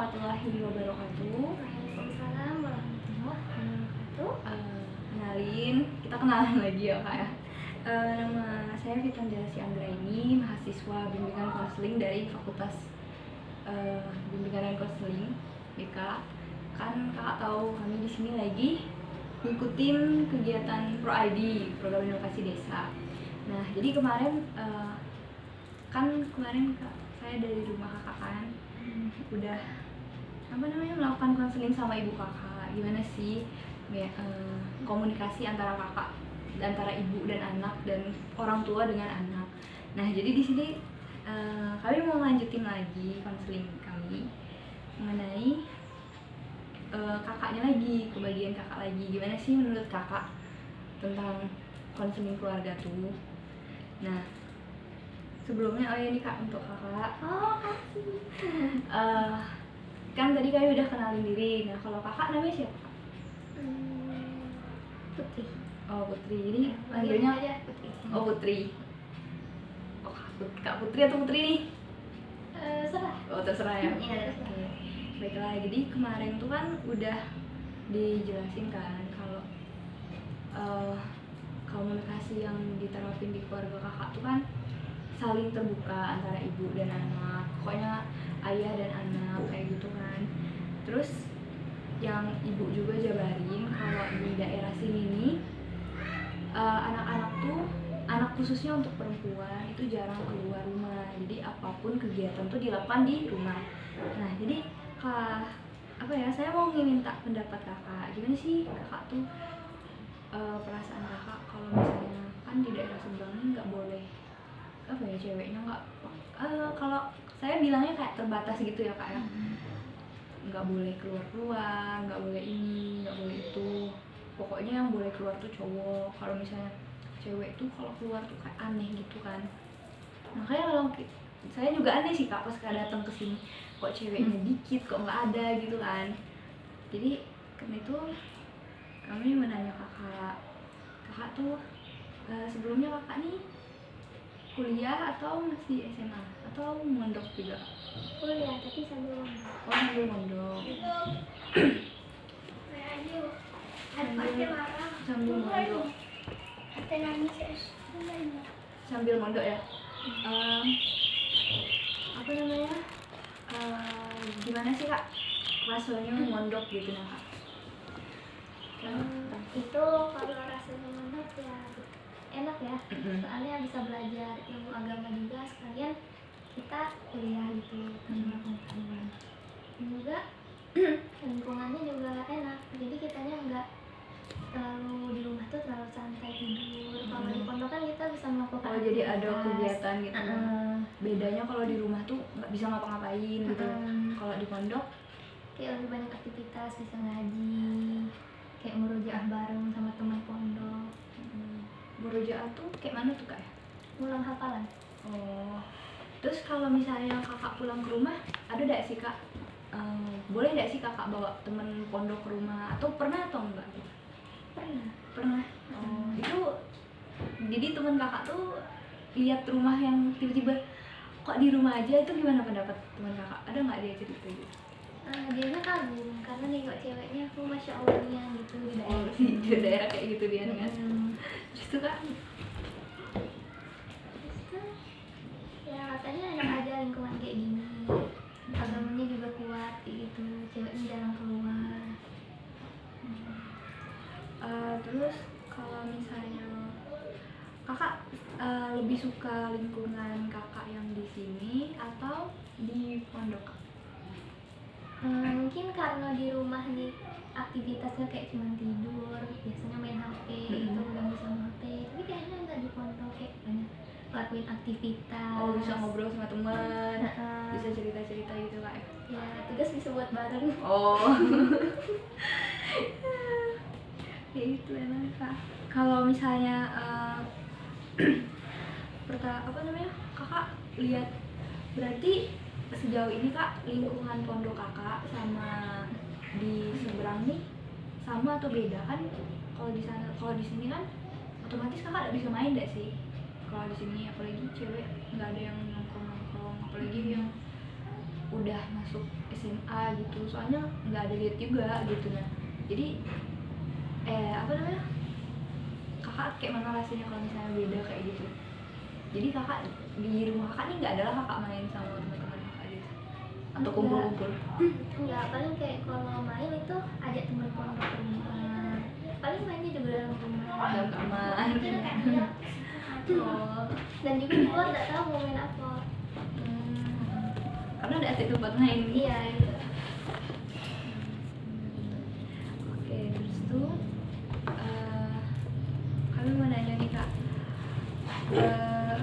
warahmatullahi wabarakatuh. Waalaikumsalam warahmatullahi wabarakatuh. Kenalin, kita kenalan lagi ya kak ya. Nama saya Fitan Jalasi Anggraini, mahasiswa bimbingan konseling dari Fakultas Bimbingan dan Konseling BK. Kan kakak tahu kami di sini lagi ngikutin kegiatan Pro ID, Program Inovasi Desa. Nah, jadi kemarin kak, saya dari rumah kakak kan udah melakukan konseling sama ibu kakak. Gimana sih komunikasi antara kakak, antara ibu dan anak, dan orang tua dengan anak. Nah, jadi di sini kami mau lanjutin lagi konseling kami mengenai kakaknya lagi, kebagian kakak lagi. Gimana sih menurut kakak tentang konseling keluarga tuh? Nah, sebelumnya ini kak, untuk kakak. Kasih. Kan tadi kami udah kenalin diri. Nah, kalau kakak namanya siapa kak? Putri. Oh, Putri. Jadi panggilnya aja Putri. Oh, Putri. Oh, Kak Putri atau Putri nih? Serah. Oh, terserah ya. Iya, terserah. Oke. Baiklah, jadi kemarin tuh kan udah dijelasin kan kalau komunikasi yang diterapin di keluarga kakak tuh kan saling terbuka antara ibu dan anak, pokoknya ayah dan anak kayak gitu kan. Terus yang ibu juga jabarin kalau di daerah sini nih anak-anak tuh, anak khususnya untuk perempuan itu jarang keluar rumah, jadi apapun kegiatan tuh dilakukan di rumah. Nah, jadi saya mau minta pendapat kakak, gimana sih kakak tuh perasaan kakak kalau misalnya kan di daerah seberang ini nggak boleh ceweknya nggak kalau saya bilangnya kayak terbatas gitu ya kak ya, nggak boleh keluar, nggak boleh ini, nggak boleh itu, pokoknya yang boleh keluar tuh cowok. Kalau misalnya cewek tuh kalau keluar tuh kayak aneh gitu kan. Makanya kalau saya juga aneh sih kak pas datang ke sini, kok ceweknya dikit, kok nggak ada gitu kan. Jadi karena itu kami menanya kakak tuh sebelumnya kakak nih kuliah atau masih SMA atau mondok juga? Kuliah tapi sambil ngomong. Oh, sambil mondok. Sambil mondok. Sambil mondok ya. Gimana sih kak rasanya mondok gitu nah kak? Itu kalau rasanya mondok ya enak ya, soalnya bisa belajar ilmu agama juga sekalian kita kuliah gitu sama pengetahuan. Juga lingkungannya juga enak, jadi kitanya nggak terlalu di rumah tuh terlalu santai tidur. Kalau di pondok kan kita bisa melakukan jadi ada kegiatan gitu. Bedanya kalau di rumah tuh nggak bisa ngapa-ngapain gitu. Kalau di pondok kayak lebih banyak aktivitas, bisa ngaji, kayak murojaah bareng sama teman pondok. Murojaah tuh kayak mana tuh kak? Ngulang hafalan. Oh, terus kalau misalnya kakak pulang ke rumah, ada nggak sih kak? Boleh nggak sih kakak bawa temen pondok ke rumah? Atau pernah atau enggak? Pernah. Oh, itu jadi temen kakak tuh lihat rumah yang tiba-tiba kok di rumah aja, itu gimana pendapat teman kakak? Ada nggak dia cerita gitu? Dia kagum karena nengok ceweknya aku masya Allahnya gitu di daerah. Di daerah kayak gitu dia kan. Justru kan ya katanya enak aja lingkungan kayak gini, agamanya juga kuat kayak gitu, ceweknya jarang keluar. Terus kalau misalnya kakak lebih suka lingkungan kakak yang di sini atau di pondok? Mungkin karena di rumah nih aktivitasnya kayak cuma tidur, biasanya main HP gitu, ganggu sama HP. Tapi kayaknya nggak di pondok, kayak banyak lakuin aktivitas. Oh, bisa ngobrol sama teman, bisa cerita-cerita gitu kak? Ya, tugas bisa buat bareng. Oh. Ya itu emang kak. Kalau misalnya kakak lihat, berarti sejauh ini kak lingkungan pondok kakak sama di seberang nih sama atau beda kan? Kalau di sana, kalau di sini kan otomatis kakak nggak bisa main nggak sih? Kalau di sini apalagi cewek nggak ada yang nongkrong, apalagi yang udah masuk SMA gitu, soalnya nggak ada lihat juga gitu. Nah jadi apa namanya, kakak kayak mana rasanya kalau misalnya beda kayak gitu? Jadi kakak di rumah kakak nih nggak adalah kakak main sama teman-teman kakak gitu atau Enggak. kumpul-kumpul? Enggak, paling kayak kalau main itu ajak temen pondok ke rumah, paling mainnya juga dalam rumah, Dalam kamar. itu udah kayak Oh. dan juga di luar nggak tahu mau main apa. Karena ada tempat main. Iya itu. Oke, terus tuh kami mau nanya nih kak,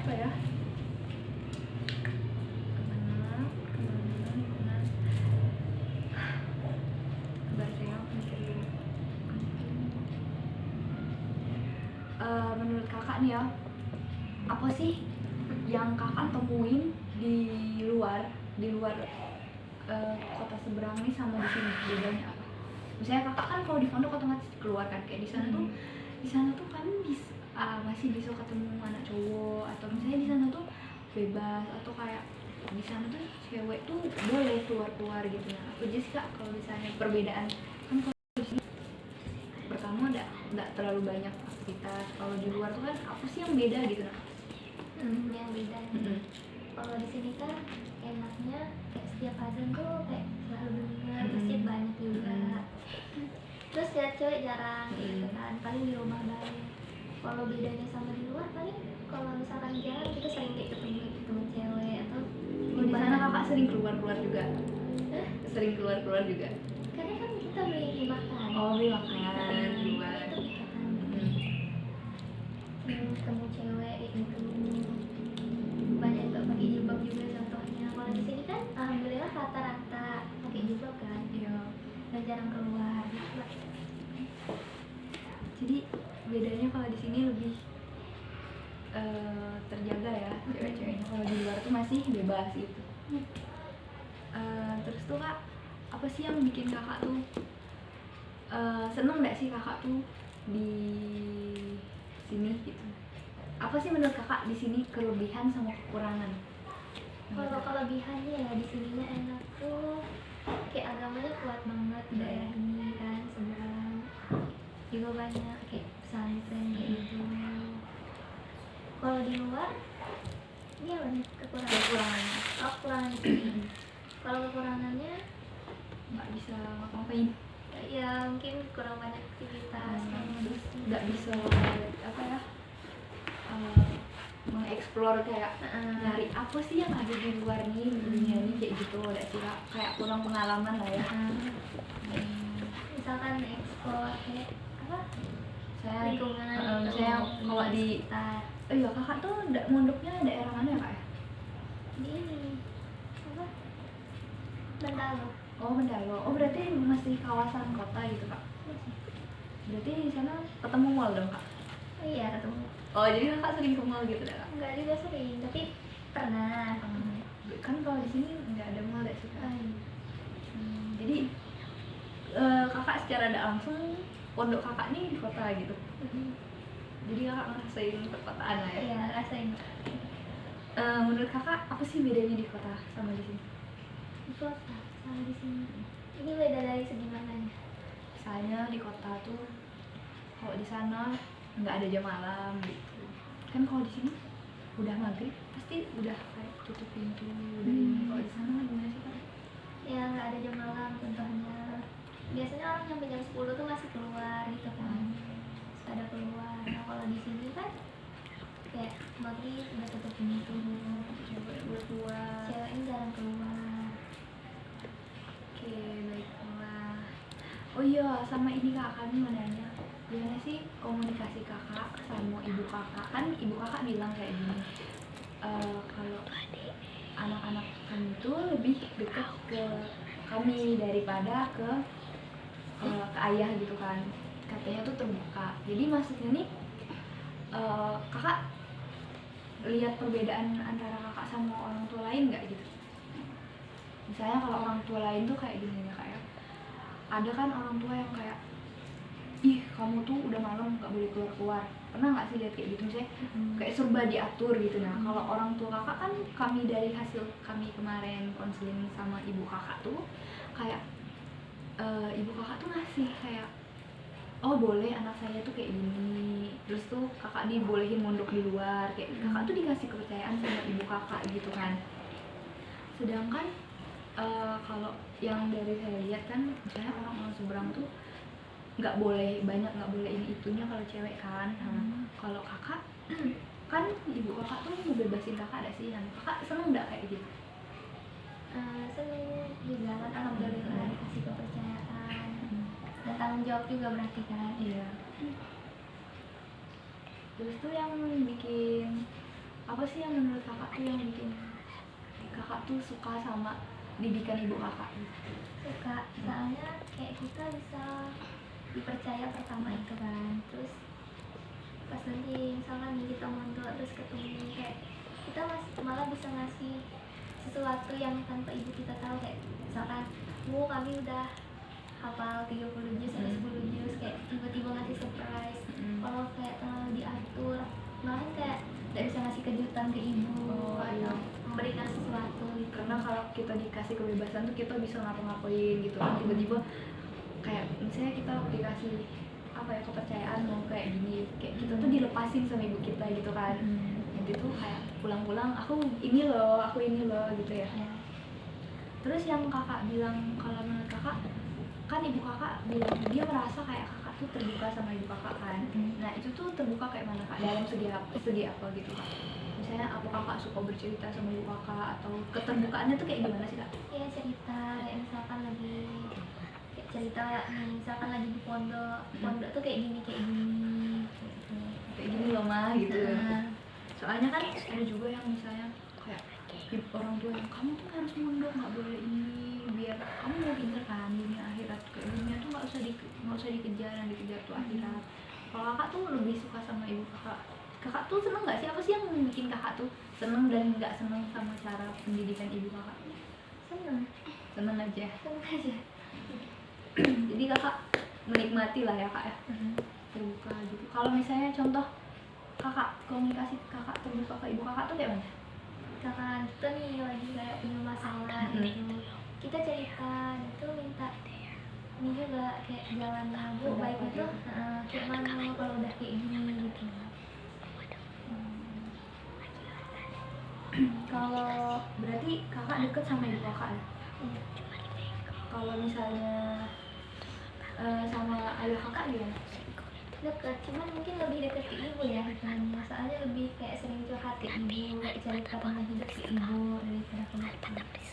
apa ya? Kemana? Bentar, saya mikir dulu. Menurut kakak nih ya, apa sih yang kakak temuin di luar kota seberang nih sama di sini, bedanya apa? Misalnya kakak kan kalau di pondok otomatis keluar kan, kayak di sana tuh kami masih bisa ketemu anak cowok, atau misalnya di sana tuh bebas, atau kayak di sana tuh cewek tuh boleh keluar gitu. Nah apa aja sih kak kalau misalnya perbedaan? Kan kalau di sini pertama nggak terlalu banyak aktivitas, kalau di luar tuh kan apa sih yang beda gitu? Nah Yang beda kalau di sini kan enaknya kayak setiap azan tuh kayak selalu dengar, masjid banyak juga. Terus ya cewek jarang gitu kan, paling di rumah baik. Kalau bedanya sama di luar paling kalau misalkan jalan kita sering kayak ketemu temen cewek atau di sana kakak sering keluar juga? Hah? Sering keluar juga? Karena kan kita beli makan. Oh beli makanan keluar. Itu kita kan ketemu cewek itu banyak gak pakai jilbab juga contohnya. Kalau di sini kan alhamdulillah rata-rata pakai jilbab kan, Iya. dan jarang keluar gitu. Jadi bedanya kalau di sini lebih terjaga ya cewek-ceweknya, kalau di luar tuh masih bebas gitu. Terus tuh kak, apa sih yang bikin kakak tuh seneng nggak sih kakak tuh di sini gitu? Apa sih menurut kakak di sini kelebihan sama kekurangan? Kalau kelebihannya ya di sininya enak tuh kayak agamanya kuat banget di daerah ini kan, seberang juga banyak kayak pesantren kayak gitu. Kalau di luar ini apa nih Kekurangannya kekurangan di sini. Kalau kekurangannya nggak bisa ngapa-ngapain, ya mungkin kurang banyak aktivitas, terus nggak bisa apa ya, mengeksplor kayak nyari apa sih yang ada di luar nih, di dunia ini kayak gitu, ada sih Kak. Kayak kurang pengalaman lah ya. misalkan ekspor kayak apa Saya lingkungan saya kalau di sekitar iya kakak tuh mondoknya daerah mana ya kak ya? di ini apa Bentalo. Oh Bendalo. Oh berarti masih kawasan kota gitu kak? Berarti di sana ketemu mall dong kak? Oh iya ketemu. Oh jadi kakak sering ke mall gitu dah kak? Enggak juga sering tapi pernah. Kan kalau di sini nggak ada mall ya sih kak? Jadi kakak secara tidak langsung pondok kakak nih di kota gitu. Jadi kakak ngerasain perkotaan lah ya? Iya rasain. Menurut kakak apa sih bedanya di kota sama di sini? Di kota sama di sini. Ini beda dari segi mananya? Misalnya di kota tuh kalau di sana nggak ada jam malam gitu. Kan kalau di sini udah maghrib pasti udah kayak tutup pintu udah ini. Kalau di sana gimana sih kak? Ya nggak ada jam malam contohnya. Biasanya orang sampai jam 10 tuh masih keluar gitu kan. Pada keluar. Nah kalau di sini kan kayak maghrib udah tutup pintu. Cewek udah keluar. Ceweknya jarang keluar. Oke baiklah. Oh iya sama ini kak, kami mau nanya gimana sih komunikasi kakak sama ibu kakak? Kan ibu kakak bilang kayak gini, kalau anak-anak kami tuh lebih dekat ke kami daripada ke ayah gitu kan, katanya tuh terbuka. Jadi maksudnya nih kakak lihat perbedaan antara kakak sama orang tua lain nggak gitu? Misalnya kalau orang tua lain tuh kayak gini ya kak ya, ada kan orang tua yang kayak ih kamu tuh udah malam nggak boleh keluar. Pernah nggak sih lihat kayak gitu, misalnya kayak serba diatur gitu. Nah kalau orang tua kakak kan, kami dari hasil kami kemarin konseling sama ibu kakak tuh kayak ibu kakak tuh ngasih kayak, oh boleh anak saya tuh kayak gini, terus tuh kakak dibolehin mondok di luar, kayak kakak tuh dikasih kepercayaan sama ibu kakak gitu kan. Sedangkan kalau yang dari saya lihat kan, misalnya orang-orang seberang tuh nggak boleh banyak, nggak boleh ini itunya kalau cewek kan. Nah, kalau kakak kan ibu kakak tuh ngebebasin kakak ada sih, nah kakak seneng nggak kayak gitu? Seneng juga kan, alhamdulillah dikasih kepercayaan dan tanggung jawab juga berarti kan. Iya. Terus tuh yang bikin apa sih yang menurut kakak tuh yang bikin kakak tuh suka sama didikan ibu kakak? Suka, soalnya kayak kita bisa dipercaya pertama itu kan, terus pas nanti misalkan nih kita mondok terus ketemu, kayak kita malah bisa ngasih sesuatu yang tanpa ibu kita tahu, kayak misalkan kami udah hafal 30 juz atau 10 juz, kayak tiba-tiba ngasih surprise. Kalau kayak terlalu diatur, malah kayak tidak bisa ngasih kejutan ke ibu atau memberikan sesuatu gitu. Karena kalau kita dikasih kebebasan tuh kita bisa ngapa-ngapain gitu kan, tiba-tiba kayak misalnya kita dikasih apa ya, kepercayaan mau kayak gini, kayak kita tuh dilepasin sama ibu kita gitu kan. Nanti tuh kayak pulang-pulang aku ini loh gitu ya. Terus yang kakak bilang, kalau menurut kakak kan ibu kakak bilang dia merasa kayak kakak tuh terbuka sama ibu kakak kan. Nah itu tuh terbuka kayak mana kak, dalam segi apa gitu kak? Misalnya apa kakak suka bercerita sama ibu kakak, atau keterbukaannya tuh kayak gimana sih kak? Ya cerita, kayak misalkan lagi kayak cerita nih, misalkan lagi di pondok tuh kayak gini kayak gini loh mah gitu. Soalnya kan ada juga yang misalnya kayak orang tua yang kamu tuh harus mondok, nggak boleh ini, biar kamu mau pinter kan dunia akhirat, kayak dunia tuh nggak usah dikejar, yang dikejar tuh akhirat. Kalau kakak tuh lebih suka sama ibu kakak tuh seneng nggak sih, apa sih yang bikin kakak tuh seneng dan nggak seneng sama cara pendidikan ibu kakak? Seneng aja. Jadi kakak menikmati lah ya kak ya, terbuka gitu. Kalau misalnya contoh kakak komunikasi kakak terbuka ke ibu kakak tuh kayak mana? Misalkan kita nih lagi kayak punya masalah gitu, kita cerita itu minta ini juga kayak jalan bu baiknya tuh kayak mana kalau udah kayak gini gitu. Kalau berarti kakak deket sama ibu kakak ya? Kalau misalnya sama ayah kakak gimana? Deket, cuman mungkin lebih deket ke ibu ya hikmahnya, soalnya lebih kayak sering curhat ke ibu, kayak cerita tentang hidup ke ibu daripada ke bapak.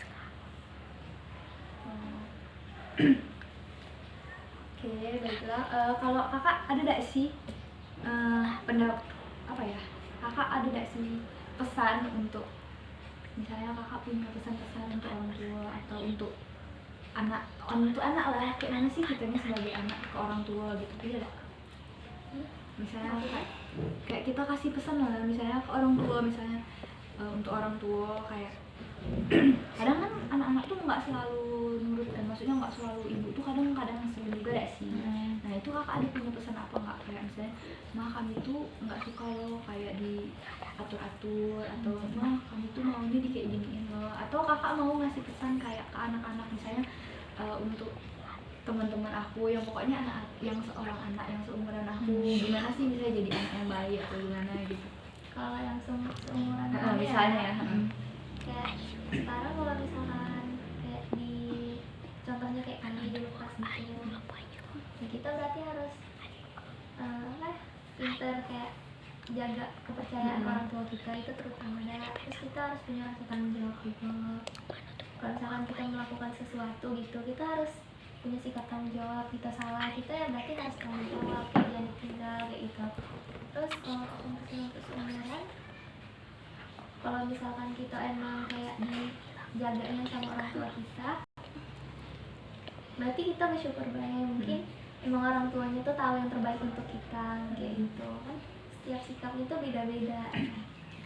Oke, baiklah. Kalau kakak ada gak sih apa ya? Kakak ada gak sih pesan untuk, misalnya kakak punya pesan-pesan untuk orang tua atau untuk anak lah, kayak mana sih kitanya sebagai anak ke orang tua gitu, iya gak? Misalnya kayak kita kasih pesan lah, misalnya ke orang tua, misalnya untuk orang tua kayak kadang kan anak-anak tuh nggak selalu nurut kan, maksudnya nggak selalu ibu tuh kadang-kadang sering juga gak sih. Nah itu kakak ada punya pesan apa nggak, kayak misalnya mah kami tuh nggak suka loh kayak diatur-atur, atau mah kami tuh maunya di kayak giniin loh, atau kakak mau ngasih pesan kayak ke anak-anak misalnya untuk teman-teman aku yang pokoknya anak yang seorang anak yang seumuran aku, gimana sih bisa jadi anak yang baik atau gimana gitu? Kalau yang seumuran misalnya ya, kayak sekarang kalau misalkan kayak di contohnya kayak kami di kelas gitu, ya kita berarti harus pinter kayak jaga kepercayaan orang tua kita itu terutama, terus kita harus punya rasa tanggung jawab juga. Kalau misalkan kita melakukan sesuatu gitu, kita harus punya sikap tanggung jawab. Kita salah, kita ya berarti harus tanggung jawab, kayak jangan ditinggal kayak gitu. Terus kalau untuk seumuran, kalau misalkan kita emang kayak dijaganya sama orang tua kita, berarti kita bersyukur banget, mungkin emang orang tuanya tuh tahu yang terbaik untuk kita kayak gitu kan. Setiap sikapnya tuh beda-beda.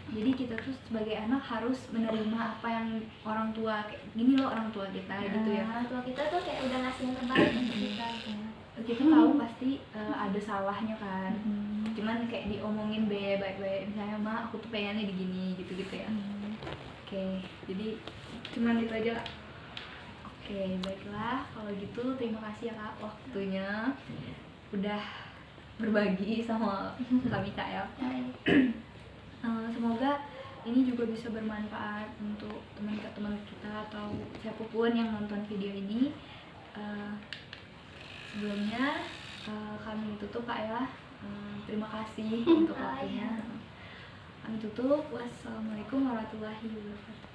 Jadi kita tuh sebagai anak harus menerima apa yang orang tua, kayak gini loh orang tua kita gitu ya. Orang tua kita tuh kayak udah ngasih yang terbaik untuk kita gitu. kita tahu pasti ada salahnya kan, cuman kayak diomongin baik-baik, misalnya Ma aku tuh pengennya di gini gitu-gitu ya. Oke, jadi cuman itu aja. Oke, baiklah kalau gitu terima kasih ya Kak waktunya udah berbagi sama kami Kak ya. Semoga ini juga bisa bermanfaat untuk teman kita atau siapapun yang nonton video ini. Sebelumnya kami tutup Kak ya. Terima kasih untuk waktunya. Kami tutup. Wassalamualaikum warahmatullahi wabarakatuh.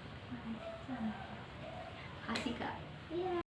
Kasih Kak. Iya.